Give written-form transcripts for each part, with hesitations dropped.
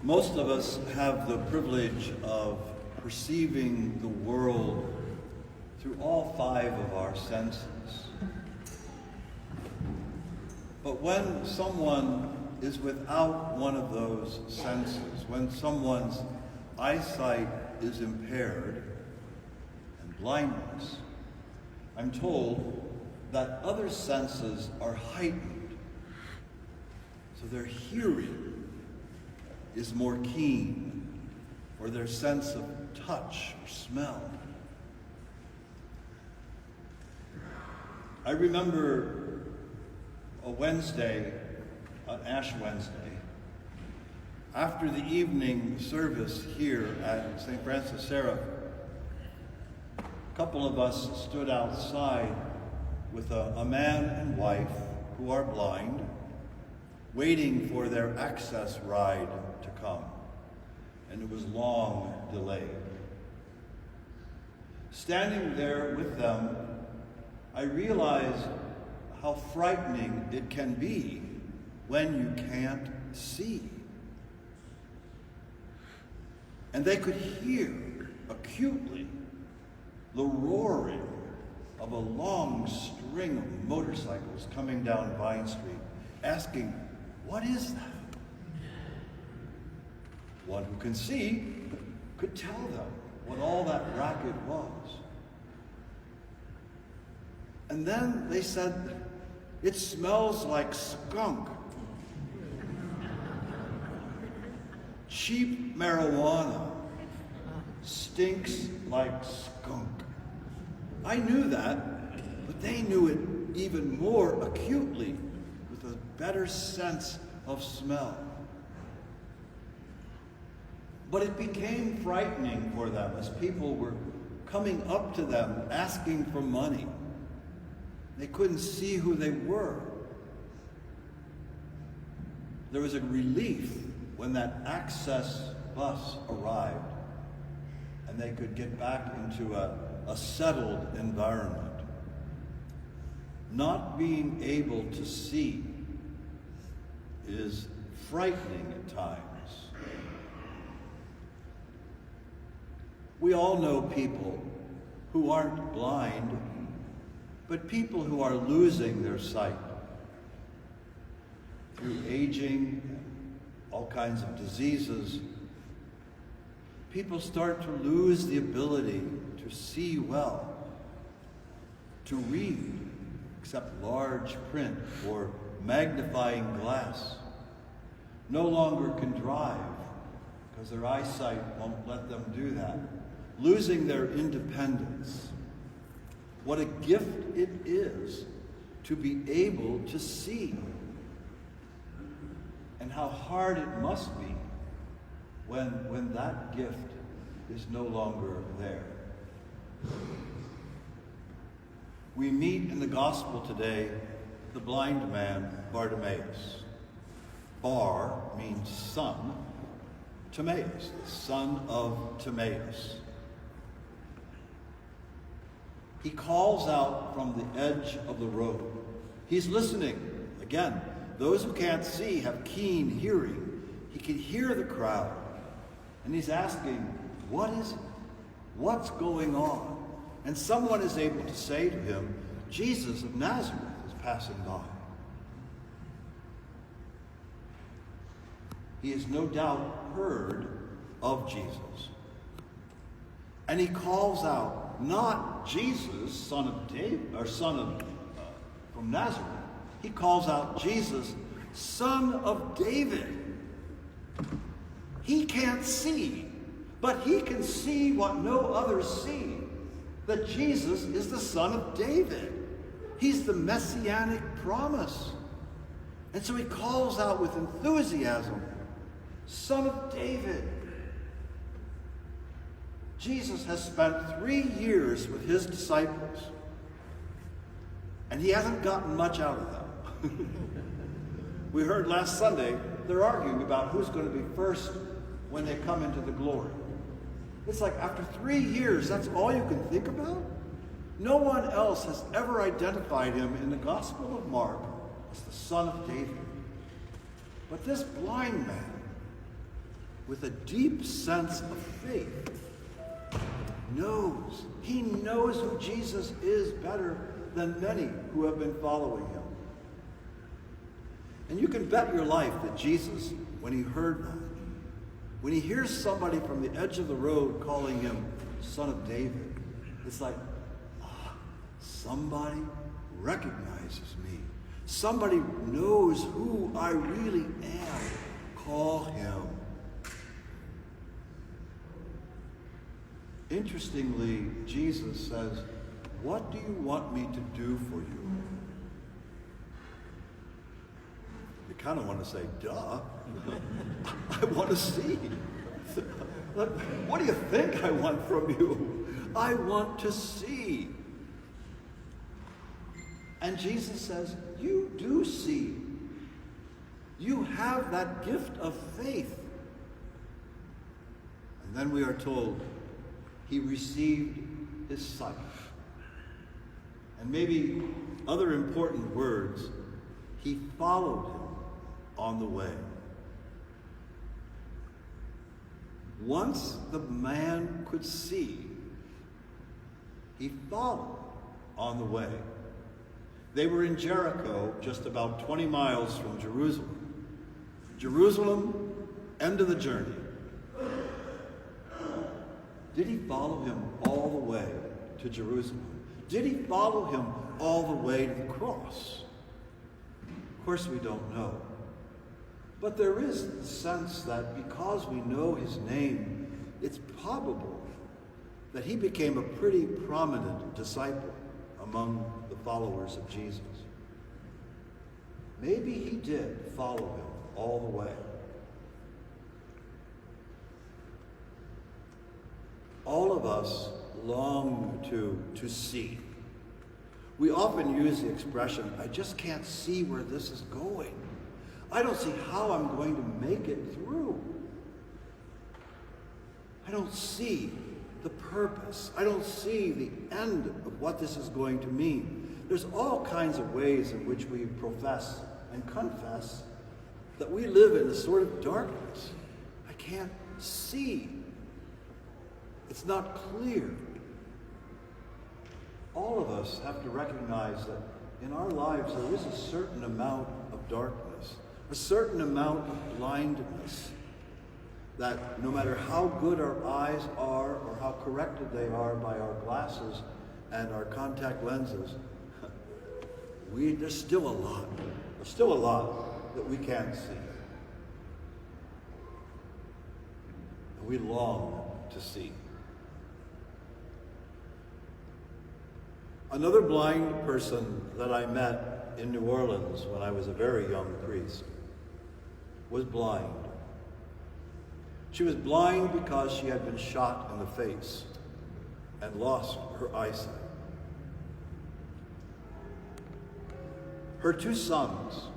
Most of us have the privilege of perceiving the world through all five of our senses. But when someone is without one of those senses, when someone's eyesight is impaired and blindness, I'm told that other senses are heightened, so their hearing is more keen, or their sense of touch or smell. I remember a Wednesday, an Ash Wednesday, after the evening service here at St. Francis Seraph, a couple of us stood outside with a man and wife who are blind, waiting for their access ride to come, and it was long delayed. Standing there with them, I realized how frightening it can be when you can't see. And they could hear acutely the roaring of a long string of motorcycles coming down Vine Street, asking, "What is that?" One who can see could tell them what all that racket was. And then they said, "It smells like skunk. Cheap marijuana stinks like skunk." I knew that, but they knew it even more acutely with a better sense of smell. But it became frightening for them as people were coming up to them asking for money. They couldn't see who they were. There was a relief when that access bus arrived and they could get back into a settled environment. Not being able to see is frightening at times. We all know people who aren't blind, but people who are losing their sight through aging, all kinds of diseases. People start to lose the ability to see well, to read, except large print or magnifying glass. No longer can drive because their eyesight won't let them do that. Losing their independence. What a gift it is to be able to see. And how hard it must be when that gift is no longer there. We meet in the gospel today the blind man Bartimaeus. Bar means son, Timaeus, the son of Timaeus. He calls out from the edge of the road. He's listening. Again, those who can't see have keen hearing. He can hear the crowd. And he's asking, "What is it? What's going on?" And someone is able to say to him, "Jesus of Nazareth is passing by." He has no doubt heard of Jesus. And he calls out, not Jesus, son of David, or from Nazareth. He calls out Jesus, son of David. He can't see, but he can see what no others see, that Jesus is the son of David. He's the messianic promise. And so he calls out with enthusiasm, son of David. Jesus has spent 3 years with his disciples, and he hasn't gotten much out of them. We heard last Sunday, they're arguing about who's going to be first when they come into the glory. It's like after 3 years, that's all you can think about? No one else has ever identified him in the Gospel of Mark as the son of David. But this blind man, with a deep sense of faith, he knows who Jesus is better than many who have been following him. And you can bet your life that Jesus, when he heard that, when he hears somebody from the edge of the road calling him Son of David, it's like, somebody recognizes me. Somebody knows who I really am. Call him. Interestingly, Jesus says, "What do you want me to do for you?" You kind of want to say, duh. I want to see. What do you think I want from you? I want to see. And Jesus says, you do see. You have that gift of faith. And then we are told he received his sight. And maybe other important words, he followed him on the way. Once the man could see, he followed on the way. They were in Jericho, just about 20 miles from Jerusalem. Jerusalem, end of the journey. Did he follow him all the way to Jerusalem? Did he follow him all the way to the cross? Of course we don't know. But there is the sense that because we know his name, it's probable that he became a pretty prominent disciple among the followers of Jesus. Maybe he did follow him all the way. All of us long to see. We often use the expression, I just can't see where this is going. I don't see how I'm going to make it through. I don't see the purpose. I don't see the end of what this is going to mean. There's all kinds of ways in which we profess and confess that we live in a sort of darkness. I can't see. It's not clear. All of us have to recognize that in our lives there is a certain amount of darkness, a certain amount of blindness, that no matter how good our eyes are or how corrected they are by our glasses and our contact lenses, there's still a lot that we can't see. And we long to see. Another blind person that I met in New Orleans when I was a very young priest was blind. She was blind because she had been shot in the face and lost her eyesight. Her two sons,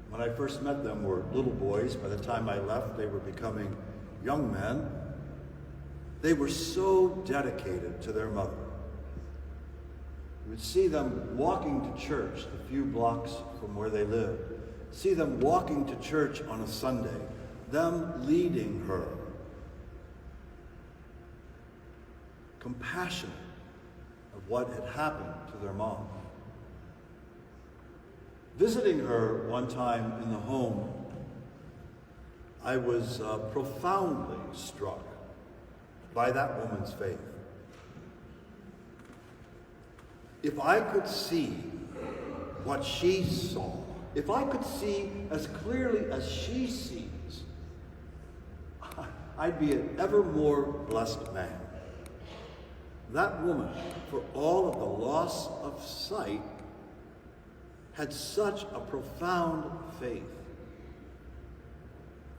when I first met them, were little boys. By the time I left, they were becoming young men. They were so dedicated to their mother. You would see them walking to church a few blocks from where they lived. See them walking to church on a Sunday, them leading her. Compassionate of what had happened to their mom. Visiting her one time in the home, I was profoundly struck by that woman's faith. If I could see what she saw, if I could see as clearly as she sees, I'd be an ever more blessed man. That woman, for all of the loss of sight, had such a profound faith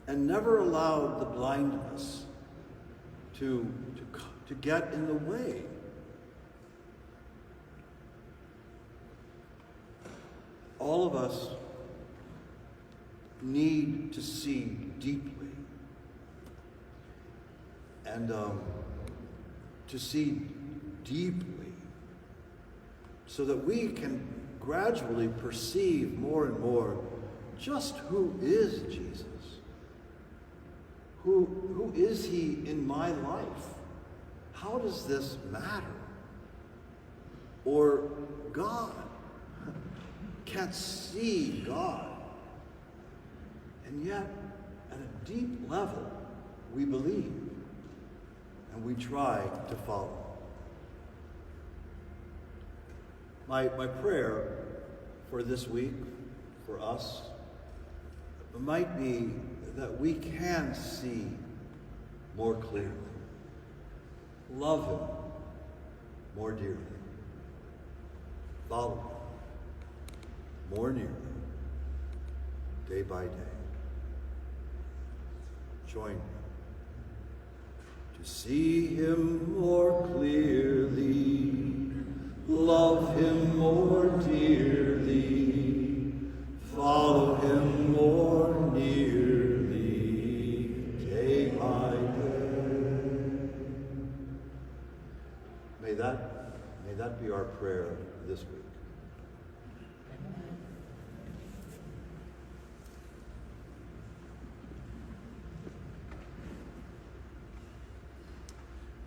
and never allowed the blindness to get in the way. All of us need to see deeply and to see deeply so that we can gradually perceive more and more just who is Jesus, Who is he in my life? How does this matter? Or God. Can't see God. And yet, at a deep level, we believe and we try to follow. My prayer for this week, for us, might be that we can see more clearly, love him more dearly, follow him more nearly, day by day. Join me to see him more clearly, love him more dearly, follow him more nearly, day by day. May that be our prayer this week.